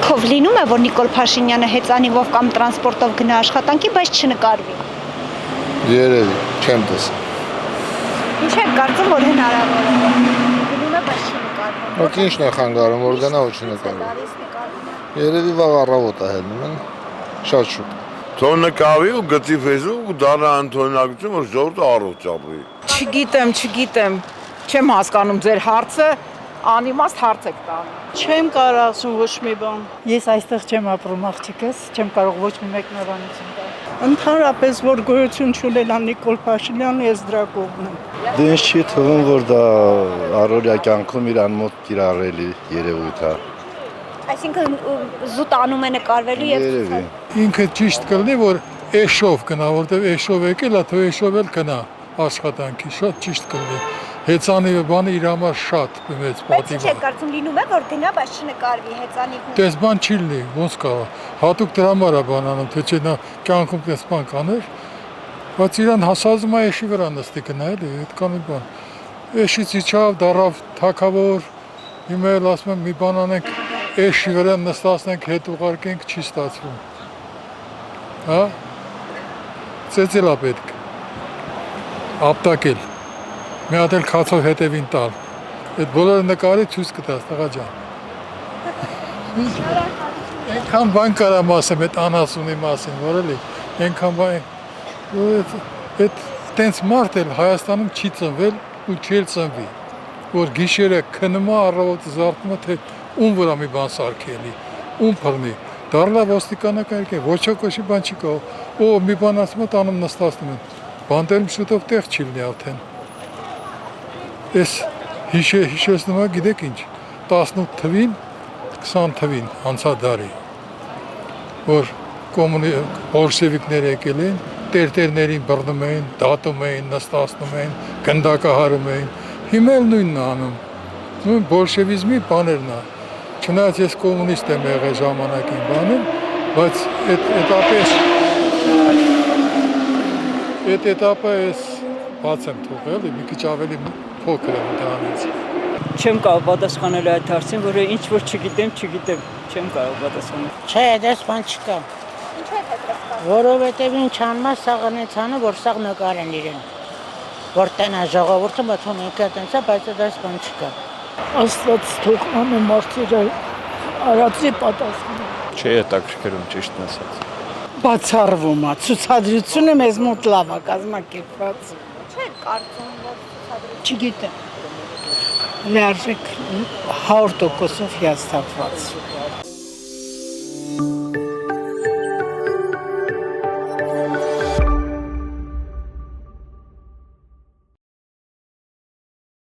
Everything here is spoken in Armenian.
Կարծիքով լինում է, որ Նիկոլ Փաշինյանը հեծանիվով կամ տրանսպորտով գնա աշխատանքի, բայց չնկարվի։ Երևի, չեմ տեսել։ Ինչ եք կարծում, որ հնարավոր է։ Գնում է, բայց չնկարվում։ Ոք ինչն է խանգարում, որ գնա ու չնկարվի։ Երևի վաղ առավոտ է հելնում են, շատ շուտ։ Թող նկարվի ու գծի Facebook ու դառնա անօրինակություն, որ ժողովուրդը առողջ ապրի։ Չգիտեմ, չեմ հասկանում ձեր հարցը, անիմաստ հարց եք տանում։ Չեմ կարող ասում ոչ մի բան։ Ես այստեղ չեմ ապրում, աղջիկս, չեմ կարող ոչ մի մեկնաբանություն տալ։ Ընդհանրապես որ գոյություն չունենա Նիկոլ Փաշինյանը, ես դրա կողմն եմ։ Դե ինձ չի թվում, որ դա առօրյա կյանքում իրան մոտ կիրառելի երևույթ է։ Այսինքն զուտ անում է նկարվելու եւ Երևի։ Ինքը ճիշտ կլինի, որ էշով գնա, որտեվ էշով եկել է, թող էշով էլ գնա աշխատանքի, շատ ճիշտ կլինի։ Հեծանիվը բանը իր համար շատ մեծ պատիվ է։ Բայց չեք կարծում լինում է, որ գնա, բայց չնկարվի հեծանիվն։ Դες բան չի լինի, ոնց կա։ Հատուկ դրա համար է բան անում, թե չէ նա կյանքում դες բան կաներ, բայց իրան հասազում է էշի վրա նստի գնա էլի, այդքան մի բան։ Էշից իջավ, դարավ թակավոր, հիմա էլ ասում եմ մի բան անենք, էշի վրա նստացնենք, հետ ուղարկենք, չի ստացվում։ Հա։ Ծեծել է պետք։ Ապտակել։ Մի հատ էլ քացով հետևին տալ։ Այդ բոլորը նկարի ցույց կտաս, տղա ջան։ Այնքան բան կարամ ասեմ այդ անասունի մասին, որ էլի, այնքան բան, այդ տենց մարդ էլ Հայաստանում չի ծնվել ու չի ծնվի, որ գիշերը քնում է, առավոտը զարթնում է, թե ում վրա մի բան սարքի էլի, ում փռնի, դառնա ոստիկանական, ոչ ոքի բան չի կա, օ մի բան ասում է, տանում նստացնում են, բանտերում շուտով տեղ չի լինի արդեն։ Ես հիշեցնում եմ, գիտեք ինչ, 18 թվին, 20 թվին, անցած դարի, որ բոլշևիկներ եկել են, տերտերներին բռնում էին, դատում էին, նստացնում էին, գնդակահարում էին, հիմա էլ նույնն է անում, նույն բոլշևիզմի բաներն է, չնայած ես կոմունիստ եմ եղել ժամանակին բանում, բայց այդ էտապը ես բաց եմ թողել, մի քիչ ավելի փոքր եմ դրանից։ Չեմ կարող պատասխանել այդ հարցին, որը ինչ որ չգիտեմ, չեմ կարող պատասխանել։ Չէ, դες բան չկա։ Ինչու է դες կա։ Որովհետև ինչ անմա սաղանեցանը, որ սաղ նկարեն իրեն։ Որ տնա ժողովուրդը մտնում եկա տենցա, բայց դες բան չկա։ Աստված թող ամեն մարդը արածի պատասխանը։ Չէ, հետաքրքրում ճիշտն ասած։ Բացառվում է, ցուցադրությունը մեզ մոտ լավ է կազմակերպված։ Չեք կարծում, որ ցուցադրի։ Չգիտեմ։ Լիարժեք 100% հիասթափված։